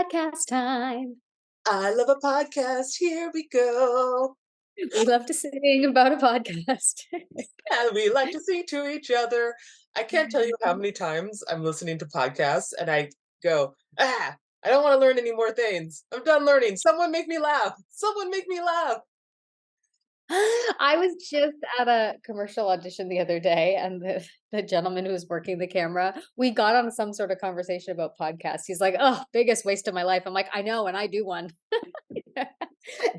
podcast time. I love a podcast. Here we go. We love to sing about a podcast. And we like to sing to each other. I can't tell you how many times I'm listening to podcasts and I go, I don't want to learn any more things. I'm done learning. Someone make me laugh. Someone make me laugh. I was just at a commercial audition the other day, and the gentleman who was working the camera, we got on some sort of conversation about podcasts. He's like, "Oh, biggest waste of my life." I'm like, "I know, and I do one."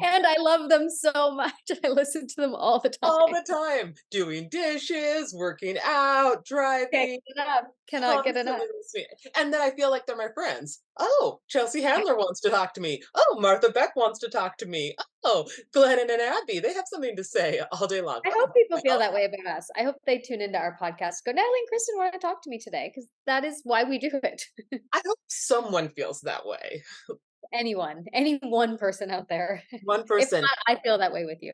And I love them so much. I listen to them all the All time. the time. Doing dishes, working out, Can't driving, get enough. Cannot get enough. constantly listening. And then I feel like they're my friends. Oh, Chelsea Handler wants to talk to me. Oh, Martha Beck wants to talk to me. Oh, Glennon and Abby, they have something to say all day long. I Oh, hope people feel well, that way about us. I hope they tune into our podcast, go, Natalie and Kristen want to talk to me today, because that is why we do it. I hope someone feels that way. Anyone, any one person out there. One If person. not, I feel that way with you.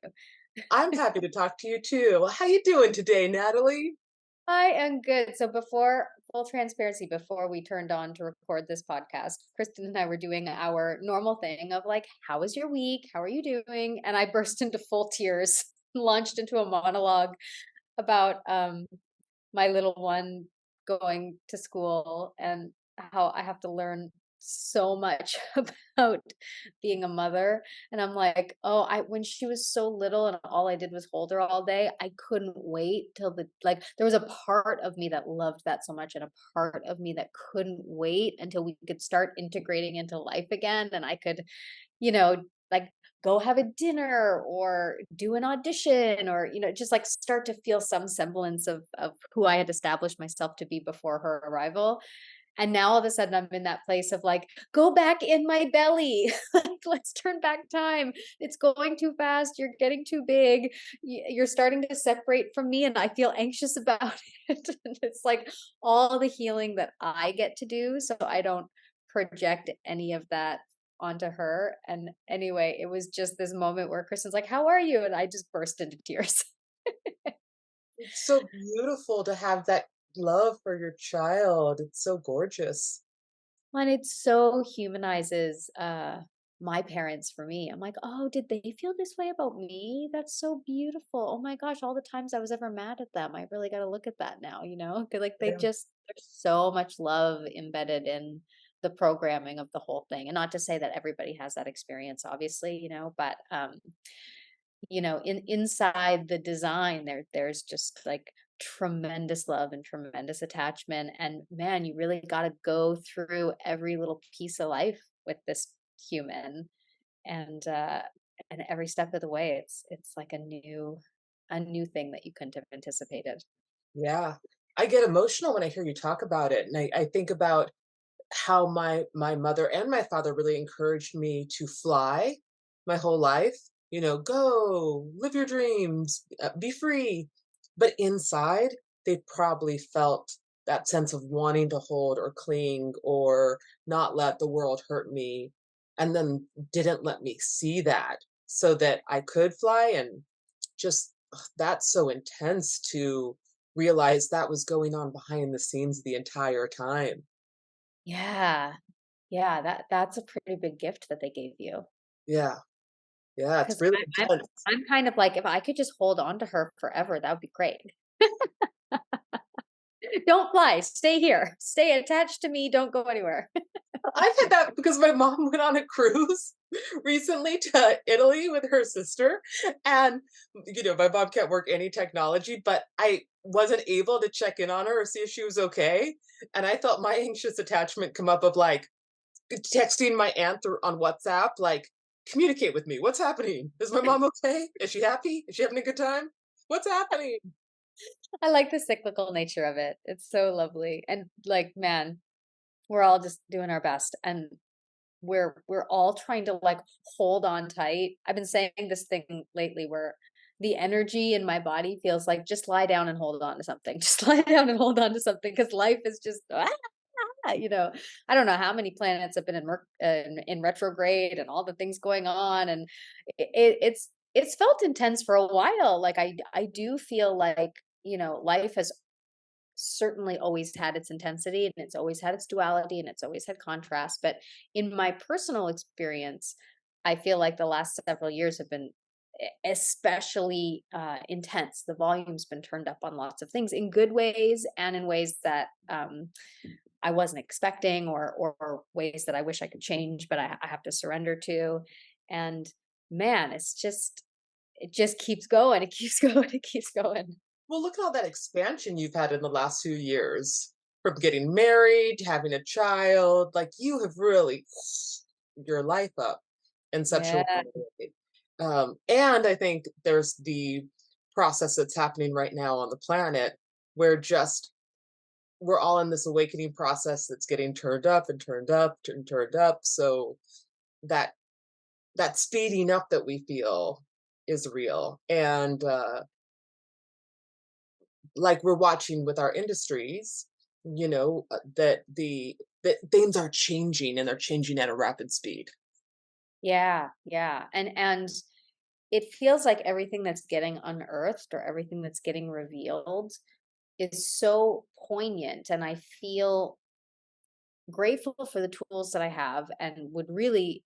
I'm happy to talk to you too. How you doing today, Natalie? I am good. So before full transparency, before we turned on to record this podcast, Kristen and I were doing our normal thing of like, how was your week? How are you doing? And I burst into full tears, launched into a monologue about my little one going to school and how I have to learn so much about being a mother. And I'm like, oh, I when she was so little and all I did was hold her all day, I couldn't wait till there was a part of me that loved that so much and a part of me that couldn't wait until we could start integrating into life again and I could, you know, like go have a dinner or do an audition or just like start to feel some semblance of who I had established myself to be before her arrival. And now all of a sudden I'm in that place of like, go back in my belly. Like, let's turn back time. It's going too fast. You're getting too big. You're starting to separate from me and I feel anxious about it. And it's like all the healing that I get to do so I don't project any of that onto her. And anyway, it was just this moment where Kristen's like, "How are you?" And I just burst into tears. It's so beautiful to have that love for your child. It's so gorgeous. And it so humanizes my parents for me. I'm like, "Oh, did they feel this way about me? That's so beautiful. Oh my gosh, all the times I was ever mad at them. I really got to look at that now, you know? 'Cause, like Yeah. there's so much love embedded in the programming of the whole thing. And not to say that everybody has that experience, obviously, but inside the design there's just like tremendous love and tremendous attachment and man you really got to go through every little piece of life with this human and and every step of the way it's like a new thing that you couldn't have anticipated. Yeah. I get emotional when I hear you talk about it. And I think about how my mother and my father really encouraged me to fly my whole life. Go, live your dreams, be free. But inside, they probably felt that sense of wanting to hold or cling or not let the world hurt me, and then didn't let me see that so that I could fly. And just that's so intense to realize that was going on behind the scenes the entire time. Yeah, yeah, that's a pretty big gift that they gave you. Yeah. Yeah, it's Because really I'm intense. I'm kind of like if I could just hold on to her forever that would be great. Don't fly, stay here, stay attached to me, don't go anywhere. I've had that because my mom went on a cruise recently to Italy with her sister, and, my mom can't work any technology, but I wasn't able to check in on her or see if she was okay, and I felt my anxious attachment come up of, like, texting my aunt through on WhatsApp, like, "Communicate with me. What's happening? Is my mom okay? Is she happy? Is she having a good time? What's happening?" I like the cyclical nature of it. It's so lovely. And like, man, we're all just doing our best and we're all trying to like hold on tight. I've been saying this thing lately where the energy in my body feels like just lie down and hold on to something. Just lie down and hold on to something because life is just I don't know how many planets have been in retrograde and all the things going on and it's felt intense for a while. Like I do feel like, life has certainly always had its intensity and it's always had its duality and it's always had contrast. But in my personal experience, I feel like the last several years have been especially intense. The volume's been turned up on lots of things in good ways and in ways that I wasn't expecting, or ways that I wish I could change, but I have to surrender to. And man, it just keeps going. It keeps going. It keeps going. Well, look at all that expansion you've had in the last few years. From getting married, having a child, like you have really your life up in such a Yeah. way. And I think there's the process that's happening right now on the planet where just we're all in this awakening process that's getting turned up and turned up and turned up. So that that speeding up that we feel is real. And like we're watching with our industries, that things are changing and they're changing at a rapid speed. Yeah, yeah. And it feels like everything that's getting unearthed or everything that's getting revealed is so poignant, and I feel grateful for the tools that I have, and would really,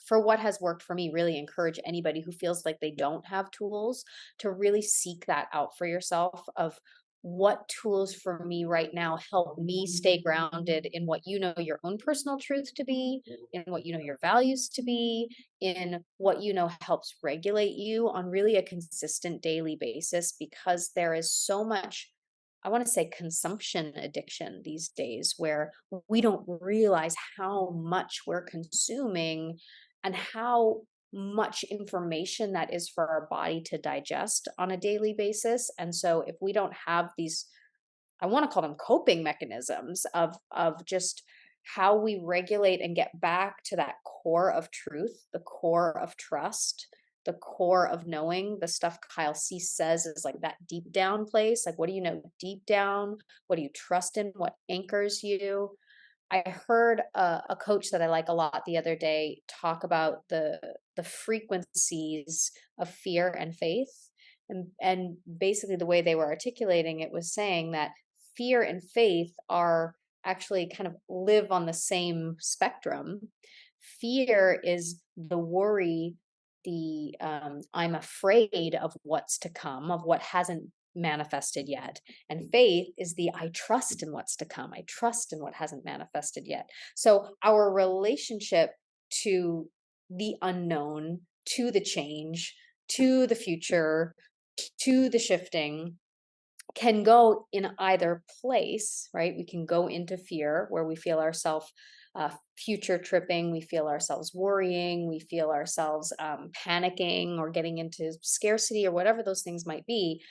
for what has worked for me, really encourage anybody who feels like they don't have tools to really seek that out for yourself of what tools for me right now help me stay grounded in what you know your own personal truth to be, in what you know your values to be, in what you know helps regulate you on really a consistent daily basis, because there is so much, I want to say, consumption addiction these days where we don't realize how much we're consuming and how much information that is for our body to digest on a daily basis. And so if we don't have these, I want to call them coping mechanisms of just how we regulate and get back to that core of truth, the core of trust, the core of knowing, the stuff Kyle Cease says is like that deep down place. Like, what do you know deep down? What do you trust in? What anchors you? I heard a coach that I like a lot the other day talk about the frequencies of fear and faith, and basically the way they were articulating it was saying that fear and faith are actually kind of live on the same spectrum. Fear is the worry, the I'm afraid of what's to come, of what hasn't manifested yet. And faith is the I trust in what's to come. I trust in what hasn't manifested yet. So our relationship to the unknown, to the change, to the future, to the shifting can go in either place, right? We can go into fear where we feel ourselves future tripping, we feel ourselves worrying, we feel ourselves panicking or getting into scarcity or whatever those things might be.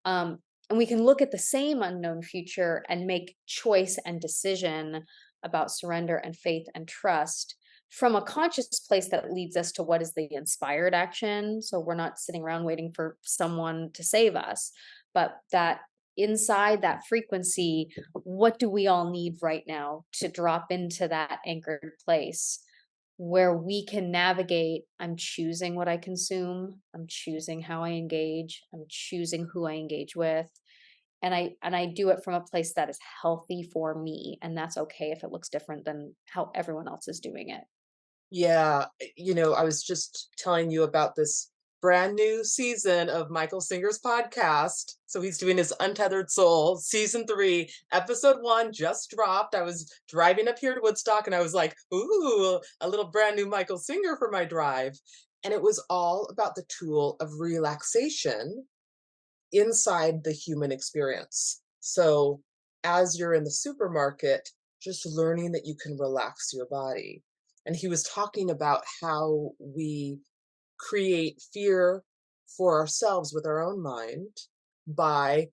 Um, and we can look at the same unknown future and make choice and decision about surrender and faith and trust from a conscious place that leads us to what is the inspired action. So we're not sitting around waiting for someone to save us, but that inside that frequency, what do we all need right now to drop into that anchored place where we can navigate? I'm choosing what I consume, I'm choosing how I engage, I'm choosing who I engage with. And I do it from a place that is healthy for me. And that's okay if it looks different than how everyone else is doing it. Yeah, I was just telling you about this brand new season of Michael Singer's podcast. So he's doing his Untethered Soul season 3, episode 1 just dropped. I was driving up here to Woodstock and I was like, "Ooh, a little brand new Michael Singer for my drive." And it was all about the tool of relaxation inside the human experience. So, as you're in the supermarket, just learning that you can relax your body. And he was talking about how we create fear for ourselves with our own mind by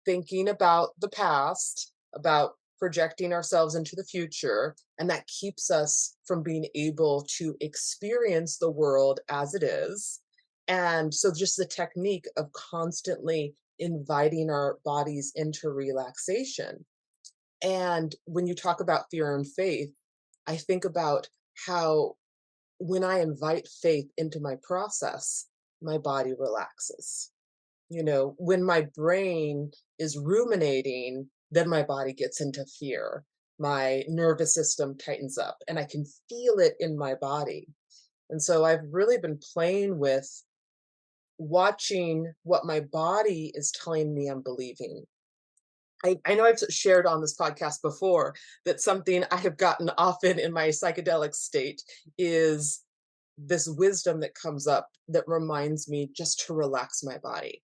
thinking about the past, about projecting ourselves into the future, and that keeps us from being able to experience the world as it is. And so, just the technique of constantly inviting our bodies into relaxation. And when you talk about fear and faith, I think about how when I invite faith into my process, my body relaxes. When my brain is ruminating, then my body gets into fear. My nervous system tightens up and I can feel it in my body. And so I've really been playing with watching what my body is telling me I'm believing. I know I've shared on this podcast before that something I have gotten often in my psychedelic state is this wisdom that comes up that reminds me just to relax my body.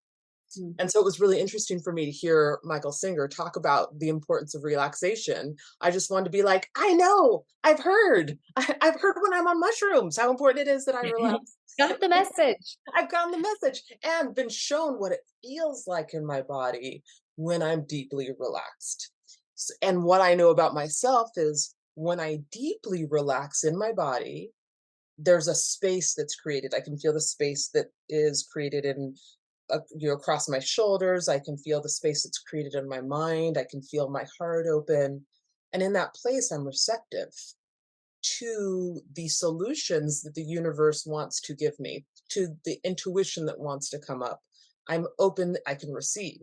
Mm. And so it was really interesting for me to hear Michael Singer talk about the importance of relaxation. I just wanted to be like, I know, I've heard. I've heard when I'm on mushrooms how important it is that I relax. Got the message. I've gotten the message and been shown what it feels like in my body when I'm deeply relaxed. And what I know about myself is when I deeply relax in my body, there's a space that's created. I can feel the space that is created in, across my shoulders. I can feel the space that's created in my mind. I can feel my heart open. And in that place, I'm receptive to the solutions that the universe wants to give me, to the intuition that wants to come up. I'm open, I can receive.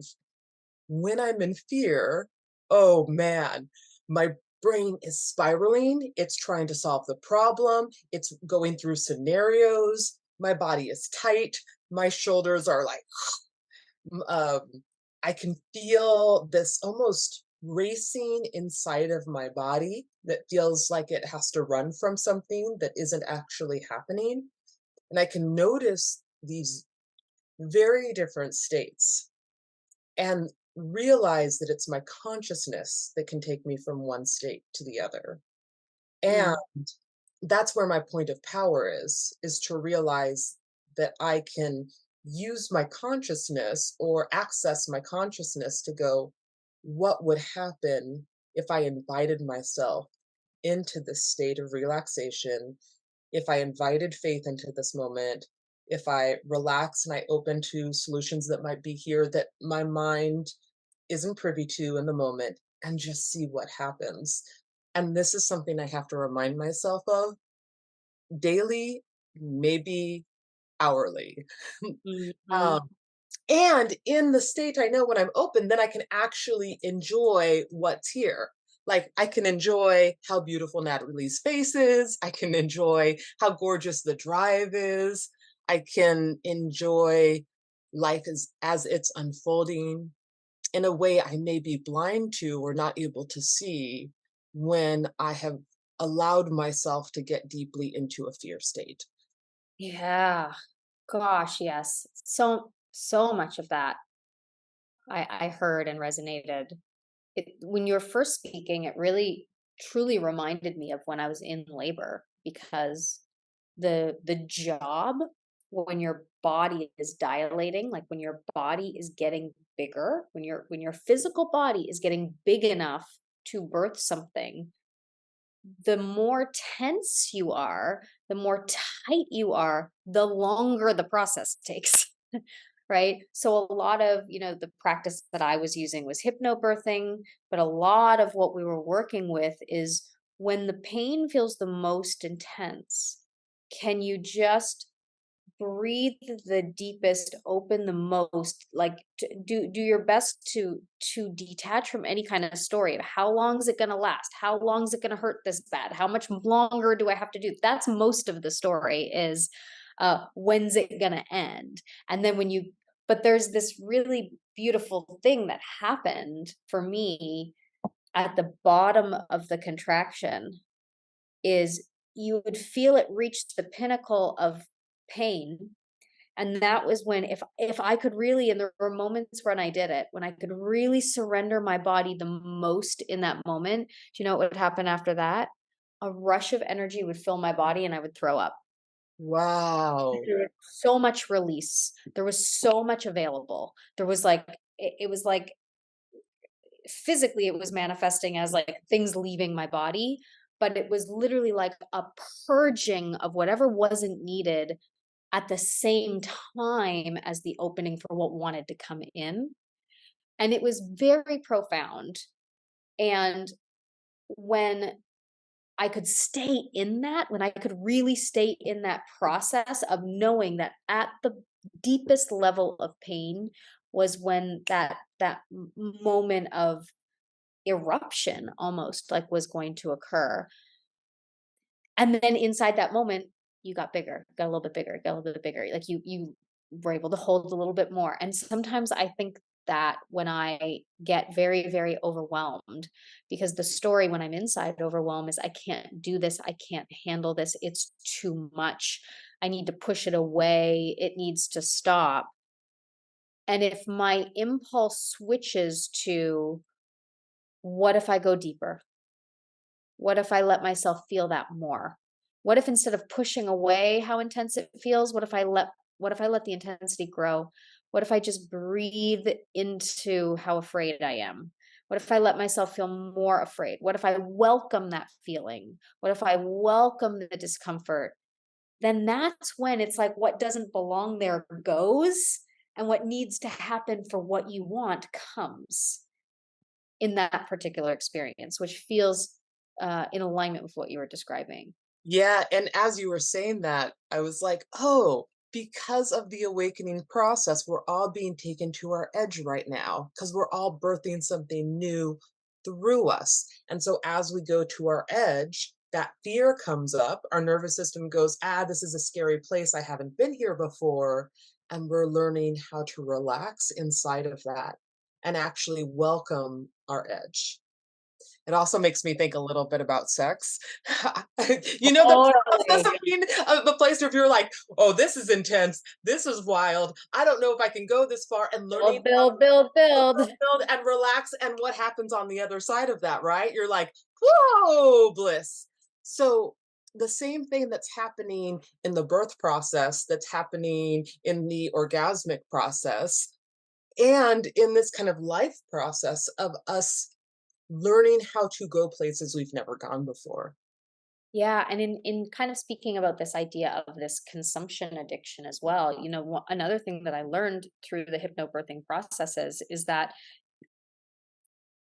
When I'm in fear, oh man, my brain is spiraling. It's trying to solve the problem. It's going through scenarios. My body is tight. My shoulders are like, um, I can feel this almost racing inside of my body that feels like it has to run from something that isn't actually happening. And I can notice these very different states and realize that it's my consciousness that can take me from one state to the other. And Mm. that's where my point of power is to realize that I can use my consciousness or access my consciousness to go, what would happen if I invited myself into this state of relaxation, if I invited faith into this moment, if I relax and I open to solutions that might be here that my mind isn't privy to in the moment, and just see what happens. And this is something I have to remind myself of daily, maybe hourly. Mhm. um, and in the state I know when I'm open, then I can actually enjoy what's here. Like I can enjoy how beautiful Natalie's face is. I can enjoy how gorgeous the drive is. I can enjoy life as it's unfolding in a way I may be blind to or not able to see when I have allowed myself to get deeply into a fear state. Yeah. Gosh, yes. So much of that I heard and resonated. When you were first speaking, it really truly reminded me of when I was in labor because the job when your body is dilating, like when your body is getting bigger, when your physical body is getting big enough to birth something, the more tense you are, the more tight you are, the longer the process takes. Right? So a lot of, the practice that I was using was hypnobirthing, but a lot of what we were working with is when the pain feels the most intense, can you just breathe the deepest, open the most, like do your best to detach from any kind of story of how long is it going to last, how long is it going to hurt this bad, how much longer do I have to do. That's most of the story is when's it going to end. And then when you but there's this really beautiful thing that happened for me at the bottom of the contraction is you would feel it reach the pinnacle of pain, and that was when if I could really, and there were moments when I did it, when I could really surrender my body the most in that moment, do you know what would happen after that? A rush of energy would fill my body and I would throw up. Wow. There was so much release. There was so much available. There was like it was like physically it was manifesting as like things leaving my body, but it was literally like a purging of whatever wasn't needed at the same time as the opening for what wanted to come in. And it was very profound. And when I could stay in that, when I could really stay in that process of knowing that at the deepest level of pain was when moment of eruption almost like was going to occur. And then inside that moment, you got bigger, got a little bit bigger, got a little bit bigger. Like you were able to hold a little bit more. And sometimes I think that when I get very, very overwhelmed, because the story when I'm inside overwhelm is I can't do this, I can't handle this, it's too much. I need to push it away, it needs to stop. And if my impulse switches to, what if I go deeper? What if I let myself feel that more? What if instead of pushing away how intense it feels, what if I let the intensity grow? What if I just breathe into how afraid I am? What if I let myself feel more afraid? What if I welcome that feeling? What if I welcome the discomfort? Then that's when it's like what doesn't belong there goes, and what needs to happen for what you want comes in that particular experience, which feels in alignment with what you were describing. Yeah, and as you were saying that, I was like, "Oh, because of the awakening process, we're all being taken to our edge right now because we're all birthing something new through us." And so as we go to our edge, that fear comes up, our nervous system goes, "Ah, this is a scary place. I haven't been here before." And we're learning how to relax inside of that and actually welcome our edge. It also makes me think a little bit about sex. The Totally. process of being the place where you're like, "Oh, this is intense. This is wild. I don't know if I can go this far," and learning Build, build, build, how to build. build and relax, and what happens on the other side of that, right? You're like, "Whoa, bliss." So the same thing that's happening in the birth process, that's happening in the orgasmic process, and in this kind of life process of us learning how to go places we've never gone before. Yeah, and in kind of speaking about this idea of this consumption addiction as well, another thing that I learned through the hypnobirthing processes is that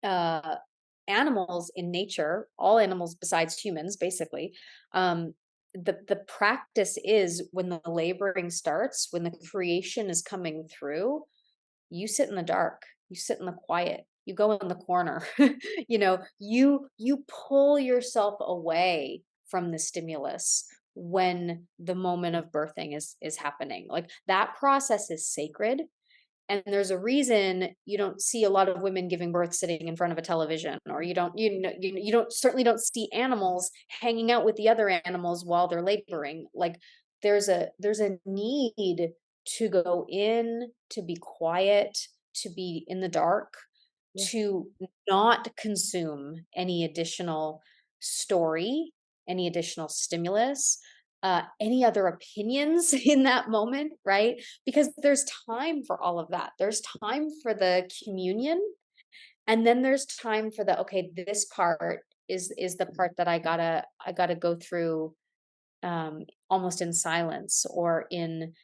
uh, animals in nature, all animals besides humans, basically, the practice is when the laboring starts, when the creation is coming through, you sit in the dark, you sit in the quiet, you go in the corner. You pull yourself away from the stimulus when the moment of birthing is happening. Like that process is sacred, and there's a reason you don't see a lot of women giving birth sitting in front of a television, or you don't certainly don't see animals hanging out with the other animals while they're laboring. Like there's a need to go in, to be quiet, to be in the dark, Yeah. to not consume any additional story, any additional stimulus, any other opinions in that moment, right? Because there's time for all of that. There's time for the communion, and then there's time for the, okay, this part is the part that I gotta go through almost in silence, or in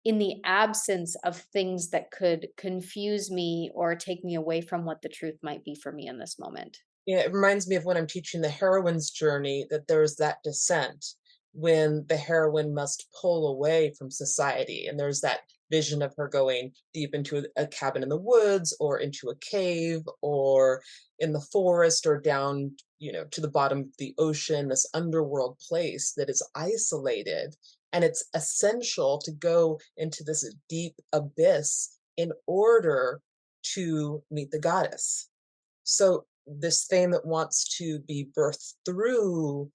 the absence of things that could confuse me or take me away from what the truth might be for me in this moment. Yeah, it reminds me of when I'm teaching the heroine's journey that there's that descent when the heroine must pull away from society. And there's that vision of her going deep into a cabin in the woods or into a cave or in the forest or down, to the bottom of the ocean, this underworld place that is isolated. And it's essential to go into this deep abyss in order to meet the goddess. So this thing that wants to be birthed through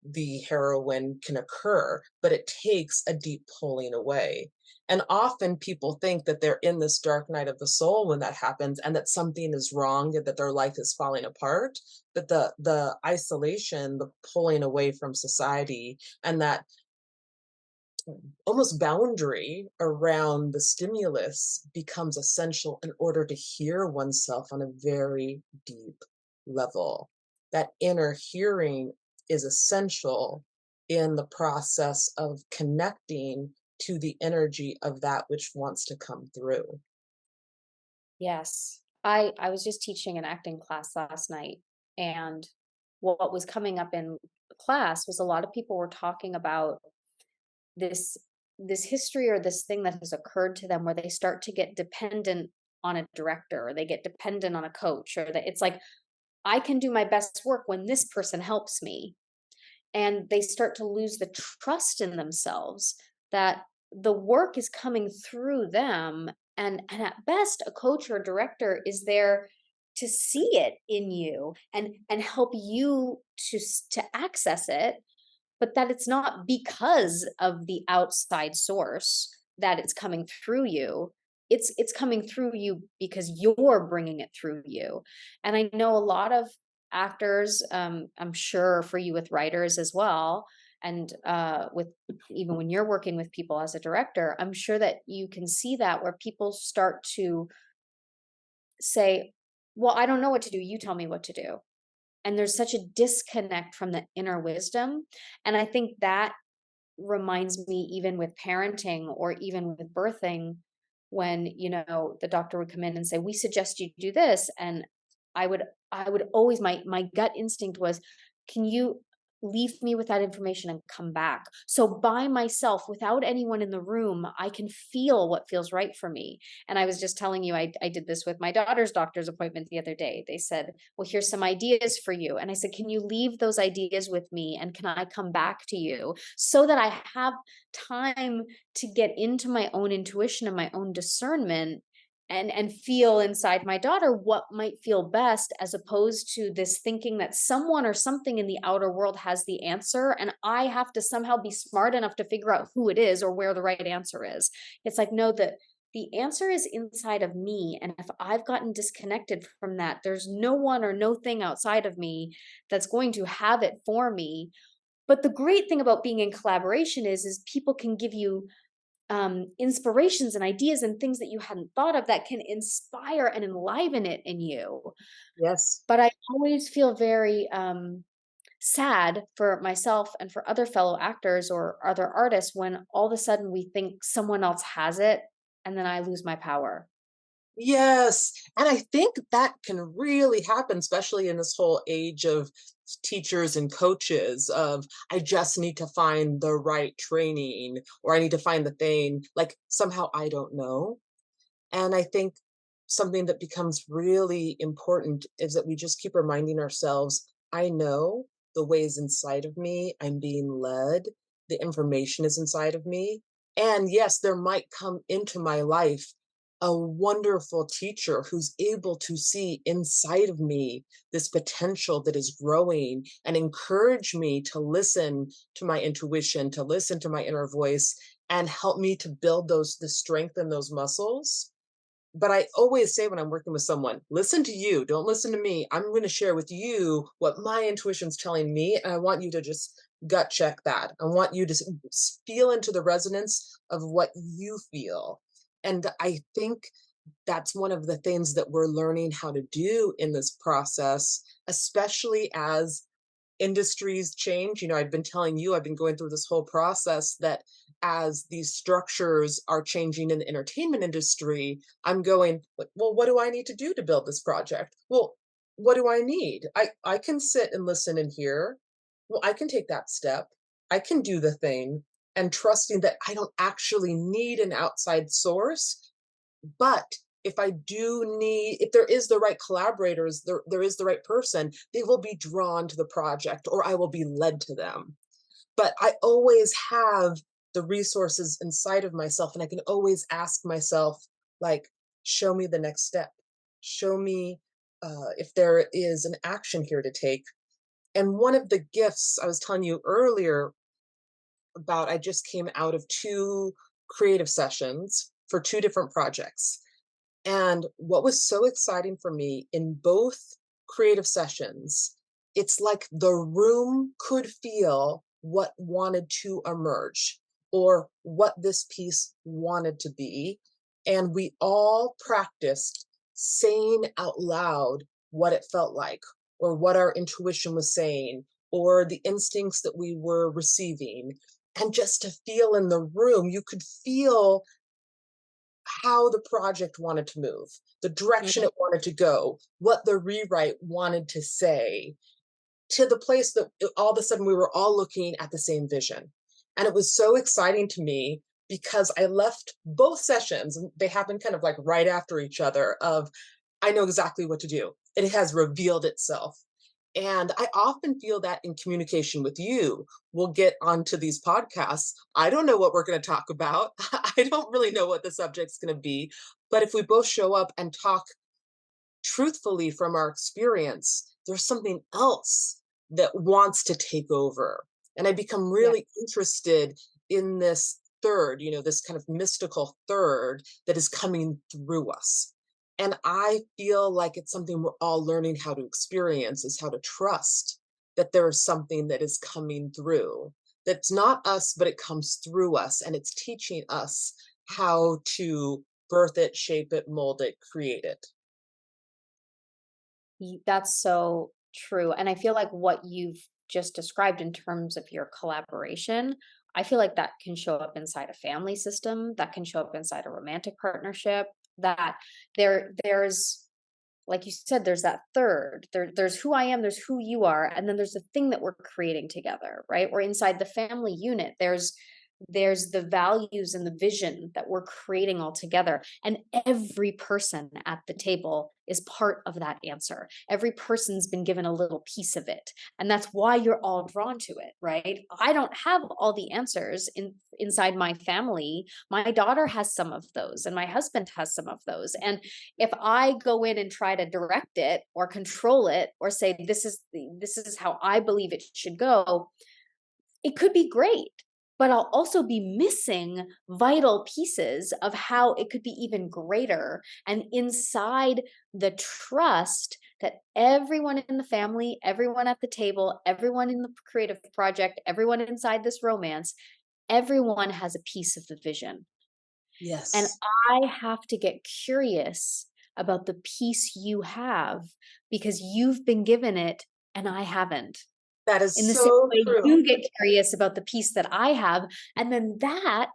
the heroine can occur, but it takes a deep pulling away. And often people think that they're in this dark night of the soul when that happens and that something is wrong and that their life is falling apart. But the isolation, the pulling away from society, and that almost boundary around the stimulus becomes essential in order to hear oneself on a very deep level. That inner hearing is essential in the process of connecting to the energy of that which wants to come through. Yes. I was just teaching an acting class last night, and what was coming up in class was a lot of people were talking about this this history or this thing that has occurred to them where they start to get dependent on a director, or they get dependent on a coach, or that it's like, I can do my best work when this person helps me. And they start to lose the trust in themselves that the work is coming through them. And at best, a coach or a director is there to see it in you and help you to access it, but that it's not because of the outside source that it's coming through you. It's coming through you because you're bringing it through you. And I know a lot of actors, I'm sure for you with writers as well, and with even when you're working with people as a director, I'm sure that you can see that where people start to say, well, I don't know what to do, you tell me what to do. And there's such a disconnect from the inner wisdom. And I think that reminds me, even with parenting or even with birthing, when, the doctor would come in and say, we suggest you do this. And I would always, my gut instinct was, can you leave me with that information and come back? So by myself, without anyone in the room, I can feel what feels right for me. And I was just telling you, I did this with my daughter's doctor's appointment the other day. They said, well, here's some ideas for you. And I said, can you leave those ideas with me? And can I come back to you so that I have time to get into my own intuition and my own discernment, and feel inside my daughter what might feel best, as opposed to this thinking that someone or something in the outer world has the answer and I have to somehow be smart enough to figure out who it is or where the right answer is. It's like, no, the answer is inside of me. And if I've gotten disconnected from that, there's no one or no thing outside of me that's going to have it for me. But the great thing about being in collaboration is people can give you inspirations and ideas and things that you hadn't thought of that can inspire and enliven it in you. Yes. But I always feel very sad for myself and for other fellow actors or other artists when all of a sudden we think someone else has it and then I lose my power. Yes, and I think that can really happen, especially in this whole age of teachers and coaches of, I just need to find the right training, or I need to find the thing, like, somehow I don't know. And I think something that becomes really important is that we just keep reminding ourselves, I know the ways inside of me, I'm being led, the information is inside of me. And yes, there might come into my life a wonderful teacher who's able to see inside of me this potential that is growing and encourage me to listen to my intuition, to listen to my inner voice, and help me to build the strength in those muscles. But I always say when I'm working with someone, listen to you, don't listen to me. I'm going to share with you what my intuition's telling me. And I want you to just gut check that. I want you to feel into the resonance of what you feel. And I think that's one of the things that we're learning how to do in this process, especially as industries change. I've been telling you, I've been going through this whole process that as these structures are changing in the entertainment industry, I'm going, well, what do I need to do to build this project? Well, what do I need? I can sit and listen and hear. Well, I can take that step. I can do the thing, and trusting that I don't actually need an outside source. But if there is the right collaborators, there is the right person, they will be drawn to the project or I will be led to them. But I always have the resources inside of myself, and I can always ask myself, like, show me the next step. Show me if there is an action here to take. And one of the gifts I was telling you earlier about, I just came out of two creative sessions for two different projects. And what was so exciting for me in both creative sessions, it's like the room could feel what wanted to emerge or what this piece wanted to be. And we all practiced saying out loud what it felt like, or what our intuition was saying, or the instincts that we were receiving. And just to feel in the room, you could feel how the project wanted to move, the direction Mhm. it wanted to go, what the rewrite wanted to say, to the place that all of a sudden we were all looking at the same vision. And it was so exciting to me because I left both sessions, and they happened kind of like right after each other, of I know exactly what to do. It has revealed itself. And I often feel that in communication with you, we'll get onto these podcasts. I don't know what we're going to talk about. I don't really know what the subject's going to be. But if we both show up and talk truthfully from our experience, there's something else that wants to take over. And I become Yeah. really interested in this third, this kind of mystical third that is coming through us. And I feel like it's something we're all learning how to experience, is how to trust that there is something that is coming through. That's not us, but it comes through us, and it's teaching us how to birth it, shape it, mold it, create it. That's so true. And I feel like what you've just described in terms of your collaboration, I feel like that can show up inside a family system, that can show up inside a romantic partnership, that there's like you said, there's that third. There's who I am, there's who you are, and then there's the thing that we're creating together, right? Or inside the family unit, there's the values and the vision that we're creating all together. And every person at the table is part of that answer. Every person's been given a little piece of it. And that's why you're all drawn to it, right? I don't have all the answers inside my family. My daughter has some of those, and my husband has some of those. And if I go in and try to direct it or control it or say this is how I believe it should go, it could be great, but I'll also be missing vital pieces of how it could be even greater. And inside the trust that everyone in the family, everyone at the table, everyone in the creative project, everyone inside this romance, everyone has a piece of the vision. And Yes. I have to get curious about the piece you have because you've been given it and I haven't. That is In the same so way true. you get curious about the piece that I have, and then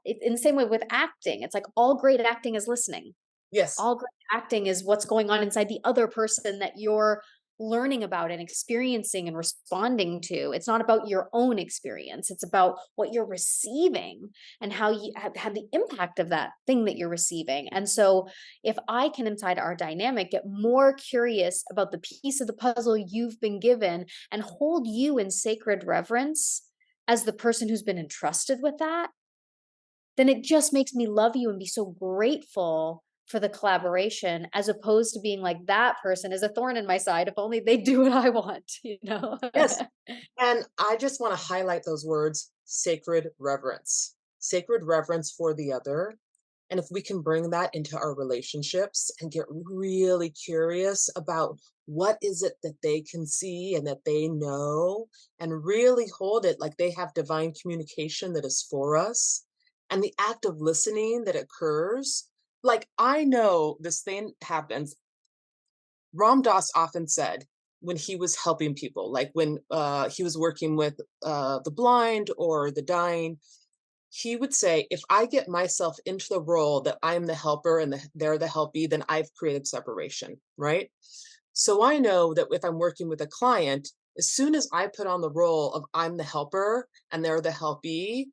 in the same way with acting, it's like all great acting is listening. Yes. All great acting is what's going on inside the other person that you're learning about and experiencing and responding to. It's not about your own experience. It's about what you're receiving and how you have the impact of that thing that you're receiving. And so, if I can, inside our dynamic, get more curious about the piece of the puzzle you've been given and hold you in sacred reverence as the person who's been entrusted with that, then it just makes me love you and be so grateful for the collaboration as opposed to being like that person is a thorn in my side if only they do what I want, you know? Yes. And I just want to highlight those words, sacred reverence. Sacred reverence for the other. And if we can bring that into our relationships and get really curious about what is it that they can see and that they know, and really hold it like they have divine communication that is for us, and the act of listening that occurs. Like, I know this thing happens. Ram Dass often said, when he was helping people, like when he was working with the blind or the dying, he would say, if I get myself into the role that I'm the helper and they're the helpee, then I've created separation, right? So I know that if I'm working with a client, as soon as I put on the role of I'm the helper and they're the helpee,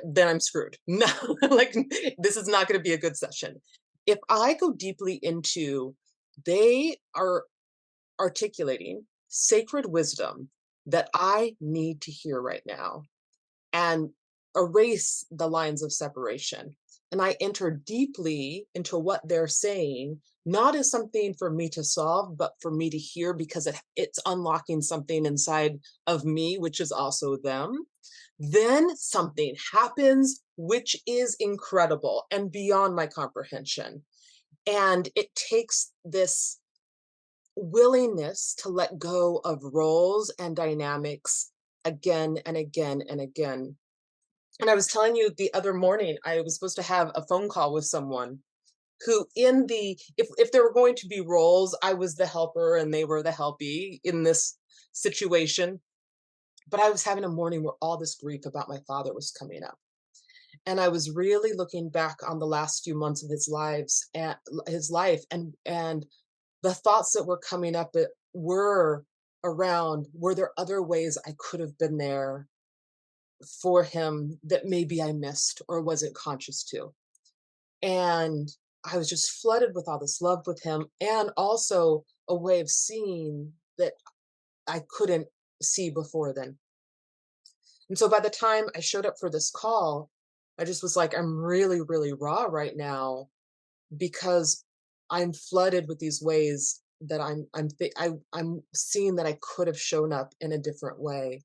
then I'm screwed. No, like this is not going to be a good session. If I go deeply into, they are articulating sacred wisdom that I need to hear right now, and erase the lines of separation. And I enter deeply into what they're saying, not as something for me to solve, but for me to hear, because it's unlocking something inside of me, which is also them. Then something happens, which is incredible and beyond my comprehension. And it takes this willingness to let go of roles and dynamics again and again and again. And I was telling you the other morning, I was supposed to have a phone call with someone who, in the, if there were going to be roles, I was the helper and they were the helpee in this situation. But I was having a morning where all this grief about my father was coming up. And I was really looking back on the last few months of his life, and the thoughts that were coming up were around, were there other ways I could have been there for him that maybe I missed or wasn't conscious to. And I was just flooded with all this love with him, and also a way of seeing that I couldn't see before then. And so by the time I showed up for this call, I just was like, I'm really, really raw right now because I'm flooded with these ways that I'm seeing that I could have shown up in a different way,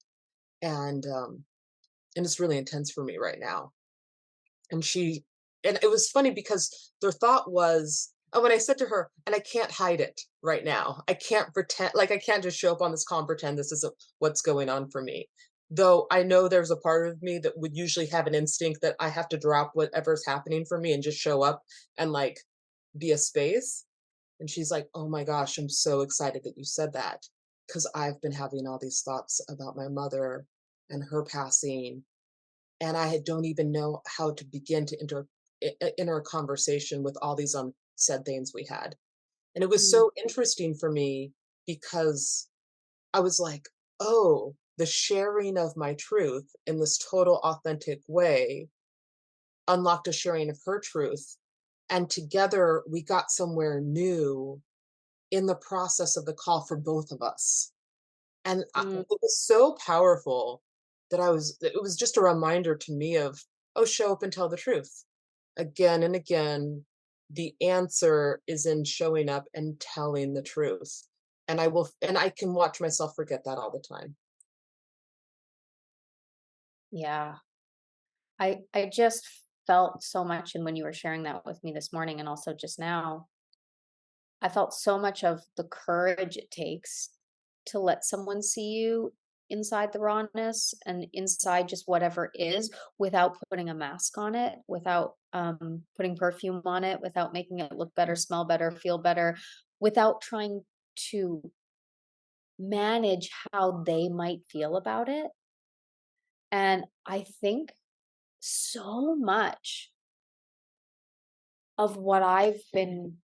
and and it's really intense for me right now. And she and it was funny because their thought was, oh, when I said to her, and I can't hide it right now. I can't pretend, like I can't just show up on this call and pretend this isn't what's going on for me. Though I know there's a part of me that would usually have an instinct that I have to drop whatever's happening for me and just show up and like be a space. And she's like, oh my gosh, I'm so excited that you said that. Because I've been having all these thoughts about my mother and her passing, and don't even know how to begin to enter a conversation with all these unsaid things we had. And it was Mm, so interesting for me because I was like, oh, the sharing of my truth in this total authentic way unlocked a sharing of her truth. And together we got somewhere new in the process of the call for both of us. And mm. it was so powerful that it was just a reminder to me of, oh, show up and tell the truth. Again and again, the answer is in showing up and telling the truth. And I can watch myself forget that all the time. Yeah. I just felt so much, and when you were sharing that with me this morning and also just now, I felt so much of the courage it takes to let someone see you inside the rawness and inside just whatever is, without putting a mask on it, without putting perfume on it, without making it look better, smell better, feel better, without trying to manage how they might feel about it. And I think so much of what I've been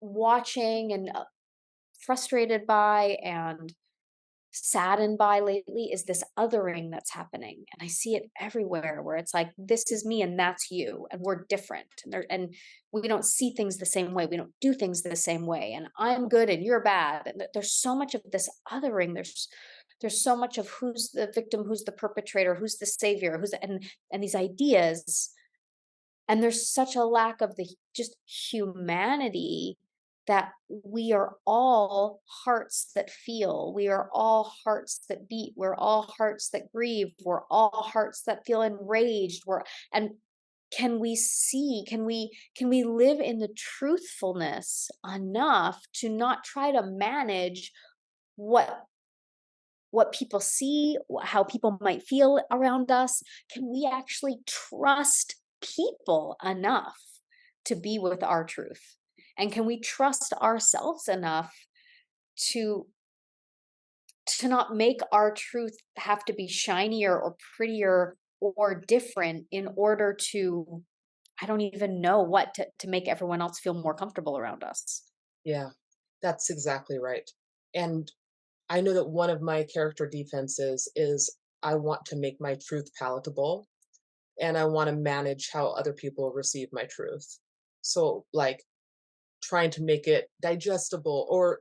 watching and frustrated by and saddened by lately is this othering that's happening. And I see it everywhere where it's like, this is me and that's you, and we're different. And we don't see things the same way. We don't do things the same way. And I'm good and you're bad. And there's so much of this othering. There's so much of who's the victim, who's the perpetrator, who's the savior, and these ideas. And there's such a lack of the just humanity, that we are all hearts that feel. We are all hearts that beat. We're all hearts that grieve. We're all hearts that feel enraged. And can we live in the truthfulness enough to not try to manage what people see, how people might feel around us? Can we actually trust people enough to be with our truth? And can we trust ourselves enough to not make our truth have to be shinier or prettier or different in order to, I don't even know what, to make everyone else feel more comfortable around us? Yeah, that's exactly right. And I know that one of my character defenses is I want to make my truth palatable, and I want to manage how other people receive my truth. So, like, trying to make it digestible, or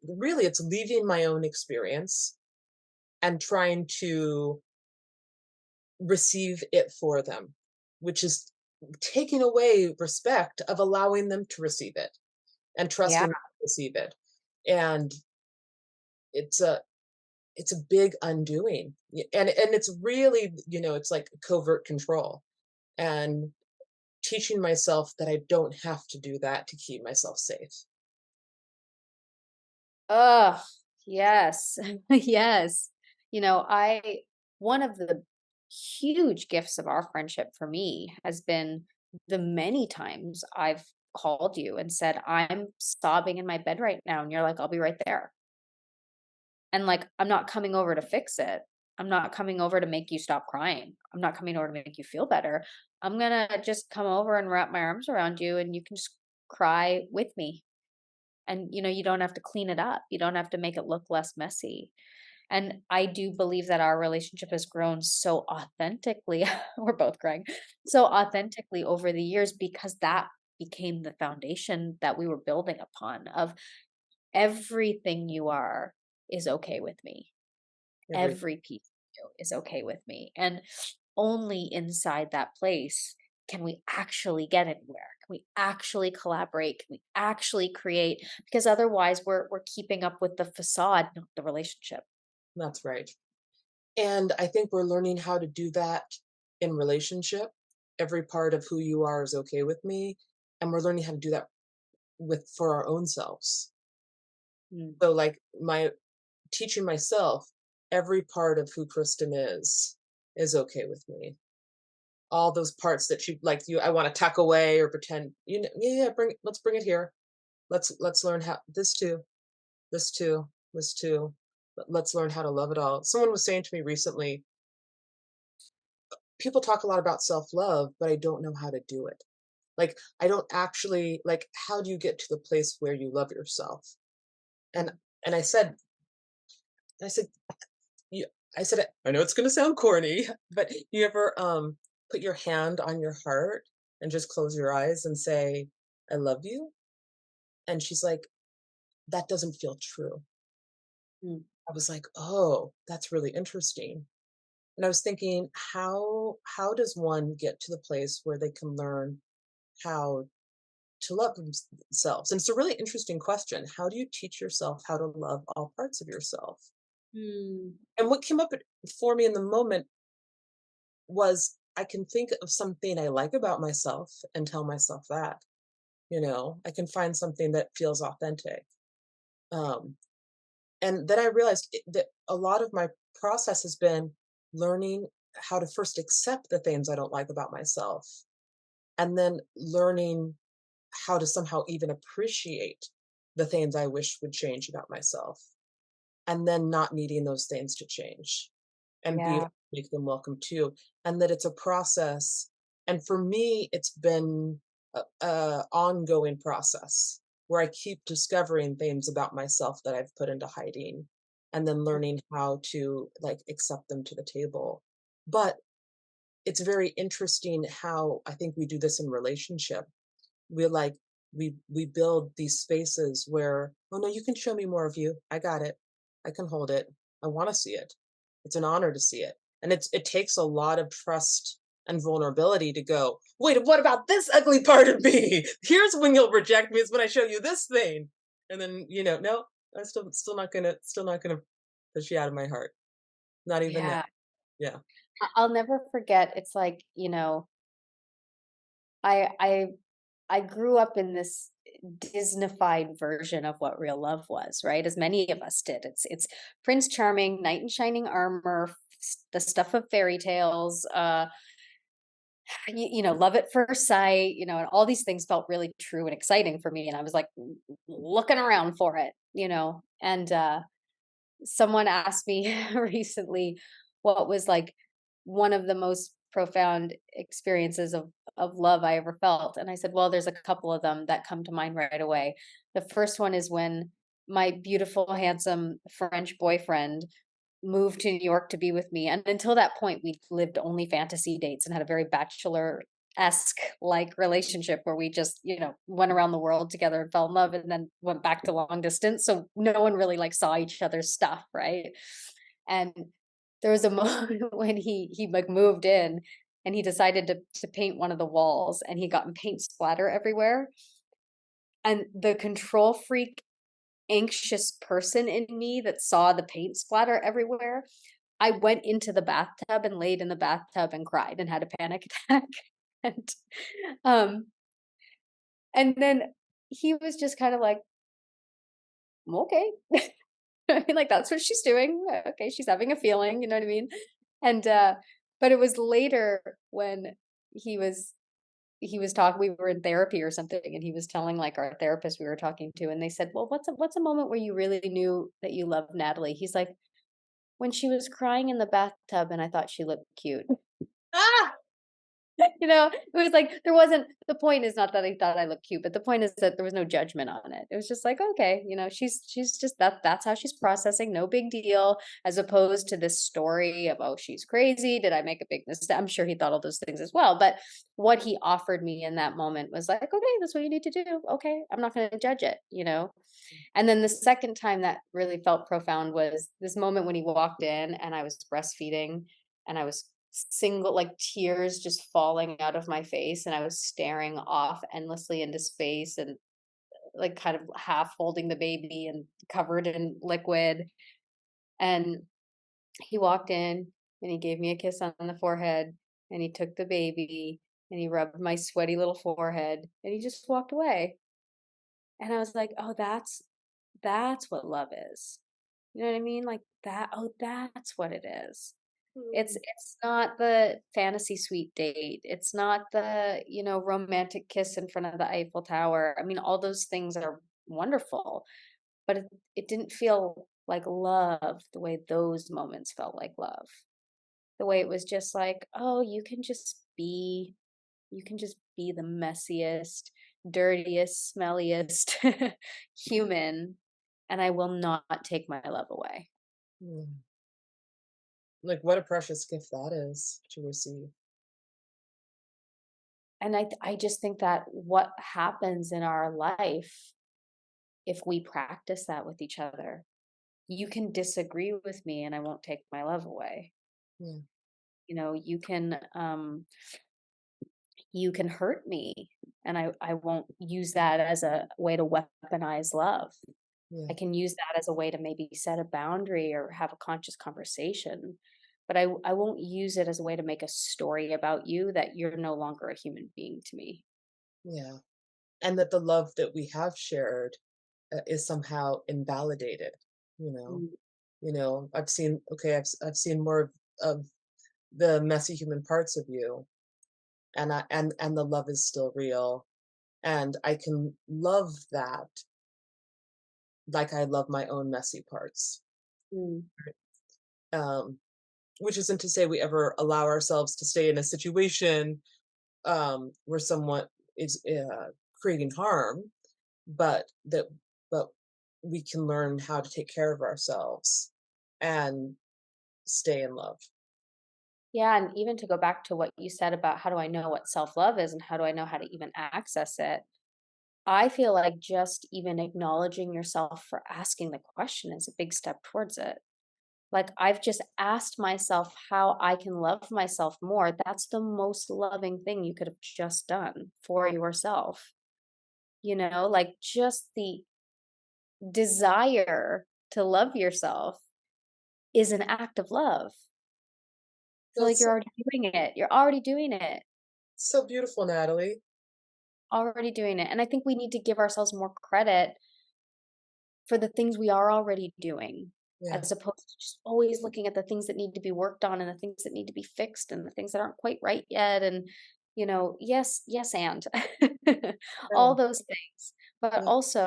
really it's leaving my own experience and trying to receive it for them, which is taking away respect of allowing them to receive it and Yeah. trusting them to receive it. And it's a it's a big undoing. And it's really, it's like covert control, and teaching myself that I don't have to do that to keep myself safe. Ugh, yes. Yes. I one of the huge gifts of our friendship for me has been the many times I've called you and said, "I'm sobbing in my bed right now," and you're like, "I'll be right there." And, like, I'm not coming over to fix it. I'm not coming over to make you stop crying. I'm not coming over to make you feel better. I'm gonna just come over and wrap my arms around you, and you can just cry with me. And, you don't have to clean it up. You don't have to make it look less messy. And I do believe that our relationship has grown so authentically. We're both crying. So authentically over the years because that became the foundation that we were building upon of everything you are is okay with me. Every Every piece of you is okay with me. And only inside that place can we actually get anywhere. Can we actually collaborate? Can we actually create? Because otherwise we're keeping up with the facade, not the relationship. That's right. And I think we're learning how to do that in relationship. Every part of who you are is okay with me. And we're learning how to do that with for our own selves. Mm. So like my teaching myself every part of who Kristen is okay with me. All those parts that you I want to tuck away or pretend, yeah, let's bring it here. Let's learn how this too, this too, this too. Let's learn how to love it all. Someone was saying to me recently, people talk a lot about self-love, but I don't know how to do it. Like I don't actually like how do you get to the place where you love yourself? And Mm. and I said you I said I know it's gonna sound corny, but you ever put your hand on your heart and just close your eyes and say, I love you? And she's like, that doesn't feel true. Mm. I was like, oh, that's really interesting. And I was thinking, how does one get to the place where they can learn how to love themselves? And it's a really interesting question. How do you teach yourself how to love all parts of yourself? Mm. And what came up for me in the moment was I can think of something I like about myself and tell myself that, I can find something that feels authentic. Um, and then I realized that a lot of my process has been learning how to first accept the things I don't like about myself and then learning how to somehow even appreciate the things I wish would change about myself and then not needing those things to change and be able Yeah. to make them welcome too. And that it's a process. And for me, it's been a ongoing process where I keep discovering things about myself that I've put into hiding and then learning how to like accept them to the table. But it's very interesting how I think we do this in relationship. We're like we build these spaces where, oh no, you can show me more of you. I got it. I can hold it. I want to see it. It's an honor to see it. And it takes a lot of trust and vulnerability to go, wait, what about this ugly part of me? Here's when you'll reject me, is when I show you this thing. And then, no, I'm still not gonna push you out of my heart. Not even now. Yeah. Yeah. I'll never forget. It's like, I I I grew up in this Disneyfied version of what real love was, right? As many of us did. It's Prince Charming, knight in shining armor, the stuff of fairy tales, love at first sight, and all these things felt really true and exciting for me. And I was like looking around for it. And someone asked me recently what was like one of the most profound experiences of love I ever felt. And I said, well, there's a couple of them that come to mind right away. The first one is when my beautiful, handsome French boyfriend moved to New York to be with me. And until that point, we lived only fantasy dates and had a very bachelor-esque like relationship where we just, went around the world together and fell in love and then went back to long distance. So no one really like saw each other's stuff, right? And there was a moment when he like moved in and he decided to paint one of the walls and he got paint splatter everywhere. And the control freak anxious person in me that saw the paint splatter everywhere, I went into the bathtub and laid in the bathtub and cried and had a panic attack. And, um, and then he was just kind of like, "Okay." I mean, like, that's what she's doing. Okay, she's having a feeling, you know what I mean? And, but it was later when he was he was talking we were in therapy or something, and he was telling, like, our therapist we were talking to, and they said, "Well, what's a moment where you really knew that you loved Natalie?" He's like, "When she was crying in the bathtub and I thought she looked cute." Ah! it was like the point is not that he thought I looked cute, but the point is that there was no judgment on it. It was just like, okay, she's just that's how she's processing, no big deal, as opposed to this story of, oh, she's crazy. Did I make a big mistake? I'm sure he thought all those things as well. But what he offered me in that moment was like, okay, that's what you need to do. Okay, I'm not going to judge it. And then the second time that really felt profound was this moment when he walked in and I was breastfeeding and I was single, like tears just falling out of my face. And I was staring off endlessly into space and like kind of half holding the baby and covered in liquid. And he walked in and he gave me a kiss on the forehead and he took the baby and he rubbed my sweaty little forehead and he just walked away. And I was like, oh, that's what love is. You know what I mean? Like that, oh, that's what it is. Mm. It's not the fantasy suite date. It's not the, romantic kiss in front of the Eiffel Tower. I mean, all those things are wonderful, but it didn't feel like love the way those moments felt like love. The way it was just like, oh, you can just be the messiest, dirtiest, smelliest human, and I will not take my love away. Mm. Like, what a precious gift that is to receive. And I just think that what happens in our life if we practice that with each other, you can disagree with me and I won't take my love away. Yeah, You can hurt me and I won't use that as a way to weaponize love. yeah, I can use that as a way to maybe set a boundary or have a conscious conversation, but I won't use it as a way to make a story about you that you're no longer a human being to me. yeah. And that the love that we have shared is somehow invalidated. You know, Mm, I've seen. Okay, I've seen more of the messy human parts of you, and and the love is still real, and I can love that like I love my own messy parts. mm, Um, which isn't to say we ever allow ourselves to stay in a situation where someone is creating harm, but that but we can learn how to take care of ourselves and stay in love. yeah, and even to go back to what you said about how do I know what self-love is and how do I know how to even access it? I feel like just even acknowledging yourself for asking the question is a big step towards it. Like, I've just asked myself how I can love myself more. That's the most loving thing you could have just done for yourself. Like just the desire to love yourself is an act of love. I feel like That's you're already doing it. You're already doing it. so beautiful, Natalie. Already doing it. And I think we need to give ourselves more credit for the things we are already doing, Yeah, as opposed to just always looking at the things that need to be worked on and the things that need to be fixed and the things that aren't quite right yet. And, yes, yes, and all yeah, those things. But yeah, also,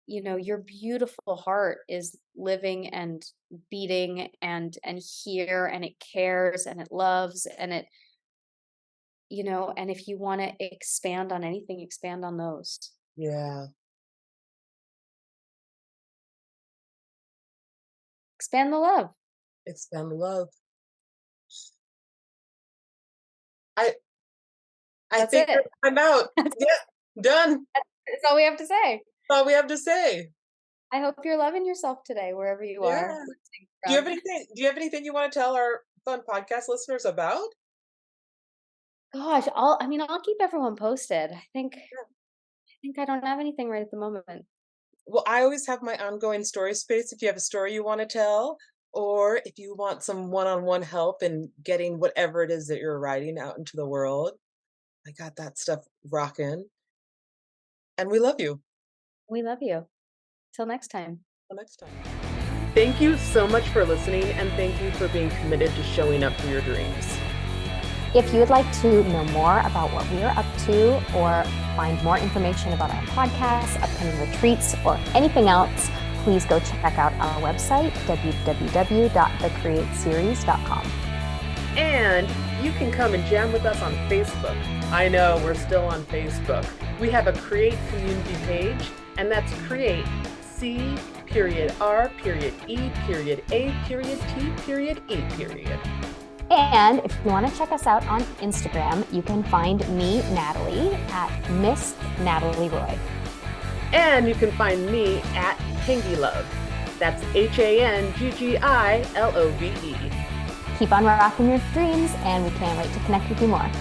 your beautiful heart is living and beating and here and it cares and it loves and and if you want to expand on anything, expand on those. yeah. Expand the love. Expand love. I I That's think it. I'm out. Yeah, done. That's all we have to say. All we have to say. I hope you're loving yourself today, wherever you are Yeah. listening from. Do you have anything you want to tell our fun podcast listeners about? Gosh, I'll keep everyone posted. I think I don't have anything right at the moment. Well, I always have my ongoing story space if you have a story you want to tell, or if you want some one on one help in getting whatever it is that you're writing out into the world. I got that stuff rocking. And we love you. We love you. Till next time. Until next time. Thank you so much for listening, and thank you for being committed to showing up for your dreams. If you would like to know more about what we are up to or find more information about our podcast, upcoming retreats, or anything else, please go check out our website, www.thecreateseries.com. And you can come and jam with us on Facebook. I know we're still on Facebook. We have a Create community page, and that's Create C.R.E.A.T.E. And if you want to check us out on Instagram, you can find me, Natalie, at Miss Natalie Roy. And you can find me at Hangy Love. That's HANGGILOVE. Keep on rocking your dreams, and we can't wait to connect with you more.